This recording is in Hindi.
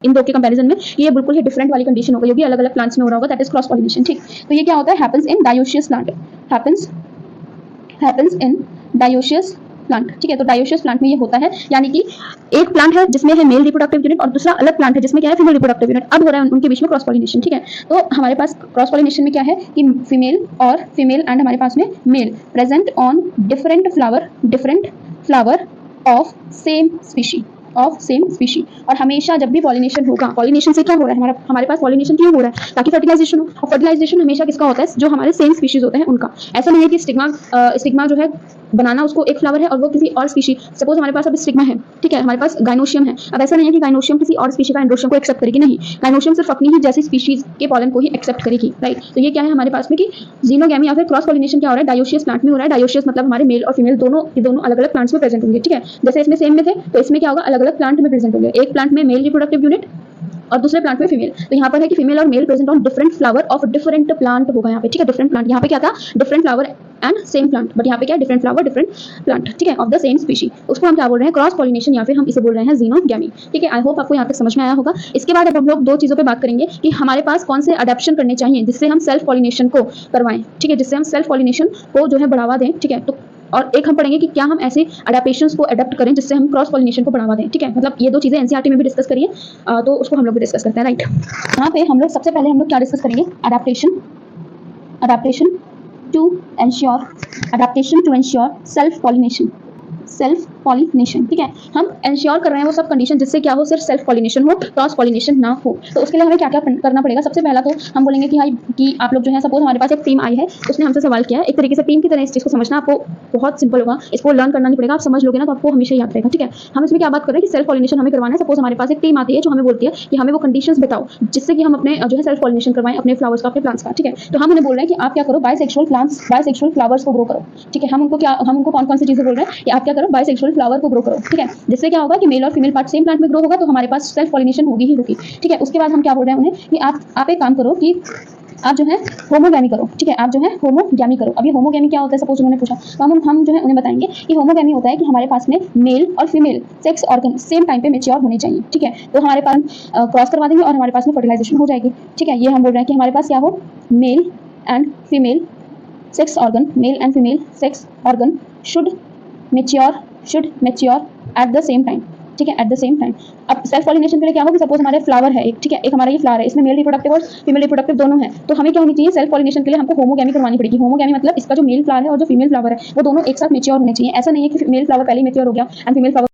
इन दो के कंपैरिजन में ये बिल्कुल ही डिफरेंट वाली कंडीशन होगी, ये अलग अलग प्लांट्स में हो रहा होगा, दैट इज क्रॉस पॉलिनेशन। ठीक, तो ये क्या होता है, happens in dioecious plant, happens in dioecious plant. ठीक है, तो डायोशियस प्लांट में ये होता है, यानी कि एक प्लांट है जिसमें है मेल रिप्रोडक्टिव यूनिट और दूसरा अलग प्लांट है जिसमें क्या है फीमेल रिप्रोडक्टिव यूनिट। अब हो रहा है उनके बीच में क्रॉस पॉलिनेशन। ठीक है, तो हमारे पास क्रॉस पॉलिनेशन में क्या है कि फीमेल एंड हमारे पास में male present on different flower of same species. और हमेशा जब भी पॉलिनेशन होगा, पॉलिनेशन से क्या हो रहा है, हमारे पास पॉलिनेशन क्यों हो रहा है, ताकि फर्टिलाइजेशन हो। और फर्टिलाइजेशन हमेशा किसका होता है, जो हमारे सेम स्पीशीज होते हैं उनका। ऐसा नहीं है कि स्टिग्मा जो है बनाना उसको एक फ्लावर है और वो किसी और स्पीशी, सपोज हमारे पास अब स्टिग्मा है, ठीक है, हमारे पास गाइनोशियम है। अब ऐसा नहीं है कि गाइनोशियम किसी और स्पीशी का एंड्रोशियम को एक्सेप्ट करेगी, नहीं, गाइनोशियम सिर्फ अपनी ही जैसी स्पीशीज के पॉलन को ही एक्सेप्ट करेगी, राइट। तो ये क्या है हमारे पास में कि जीनोगैमी या फिर क्रॉस पॉलिनेशन क्या हो रहा है, डायोशियस प्लांट में हो रहा है। डायोशियस मतलब हमारे मेल और फीमेल दोनों अलग अलग प्लांट्स में प्रेजेंट होंगे। ठीक है, जैसे इसमें सेम में थे तो इसमें क्या होगा, अलग अलग प्लांट में प्रेजेंट होंगे। एक प्लांट में मेल रिप्रोडक्टिव यूनिट और दूसरे प्लांट में फीमेल। तो यहाँ पर है कि फीमेल और male present on different flower of different plant होगा यहाँ पे। ठीक है, डिफरेंट प्लांट, यहाँ पे क्या था, different flower and same plant, but यहाँ पे क्या है, डिफरेंट फ्लावर डिफरेंट प्लांट। ठीक है, ऑफ द सेम स्पीशी, उसको हम क्या बोल रहे हैं, क्रॉस पॉलिनेशन, या फिर हम इसे बोल रहे हैं जीनोगैमी। ठीक है, आई होप आपको यहाँ तक समझ में आया होगा। इसके बाद अब हम लोग दो चीजों पे बात करेंगे कि हमारे पास कौन से अडेप्शन करने चाहिए जिससे हम सेल्फ पॉलिनेशन को करवाएं। ठीक है, जिससे हम सेल्फ पॉलिनेशन को जो है बढ़ावा दें। ठीक है, तो और एक हम पढ़ेंगे कि क्या हम ऐसे अडेप्टेशंस को अडेप्ट करें जिससे हम क्रॉस पॉलिनेशन को बढ़ावा दें। ठीक है, मतलब ये दो चीजें एनसीईआरटी में भी डिस्कस करिए, तो उसको हम लोग भी डिस्कस करते हैं, राइट। यहाँ पे हम लोग सबसे पहले हम लोग क्या डिस्कस करेंगे, adaptation to ensure self pollination. ठीक है, हम एंश्योर कर रहे हैं वो सब कंडीशन जिससे क्या हो, सिर्फ सेल्फ पॉलिनेशन हो, क्रॉस पॉलिनेशन ना हो। तो उसके लिए हमें क्या क्या करना पड़ेगा। सबसे पहला तो हम बोलेंगे कि भाई कि आप लोग जो है, सपोज हमारे पास एक टीम आई है, उसने हमसे सवाल किया है, एक तरीके से टीम की तरह इस चीज को समझना आपको बहुत सिंपल होगा, इसको लर्न करना नहीं पड़ेगा, आप समझ लोगे ना तो आपको हमेशा याद रहेगा। ठीक है, हम इसमें क्या बात कर रहे हैं कि सेल्फ पॉलिनेशन हमें करवाना है। सपोज हमारे पास एक टीम आती है जो हमें बोलती है कि हमें वो कंडीशंस बताओ जिससे कि हम अपने जो है सेल्फ पॉलिनेशन करवाएं अपने फ्लावर्स का, अपने प्लांट्स का। ठीक है, तो हम उन्हें बोल रहे हैं कि आप क्या करो, बायसेक्सुअल फ्लावर्स को ग्रो करो। ठीक है, हम उनको कौन कौन सी चीजें बोल रहे हैं कि आप क्या करो, बायसेक्सुअल फ्लावर को ग्रो करो। ठीक है, जिससे क्या होगा कि मेल और फीमेल पार्ट सेम प्लांट में ग्रो होगा, तो हमारे पास सेल्फ पॉलिनेशन होगी ही होगी। ठीक है, उसके बाद हम क्या बोल रहे हैं उन्हें कि आप एक काम करो कि आप जो है होमोगैमी करो। ठीक है, आप जो है होमोगैमी करो। अब ये होमोगैमी क्या होता है, सपोज उन्होंने पूछा, तो हम जो है उन्हें बताएंगे कि होमोगैमी होता है कि हमारे पास में मेल और female sex organ same time पे मैच्योर होने चाहिए। ठीक है, तो हमारे पास क्रॉस करवा देंगे और हमारे पास में फर्टिलाइजेशन हो जाएगी। ठीक है, ये हम बोल रहे हैं कि हमारे पास क्या हो, male and female sex organ should mature at the same time. ठीक है, एट द सेम टाइम। अब सेल्फ पॉलिनेशन के लिए क्या होगा, सपोज हमारे फ्लावर है एक, ठीक है, एक हमारा ये फ्लावर है, इसमें मेल रिप्रोडक्टिव और फीमेल रिप्रोडक्टिव दोनों है, तो हमें क्या होनी चाहिए, सेल्फ पॉलिनेशन के लिए हमको होमोगैमी करवानी पड़ेगी। होमोगैमी मतलब इसका जो मेल फ्लावर है और जो फीमेल फ्लावर है वो दोनों एक साथ मैच्योर होने चाहिए। ऐसा नहीं है कि मेल फ्लावर पहले मैच्योर हो गया एंड फीमेल फ्लावर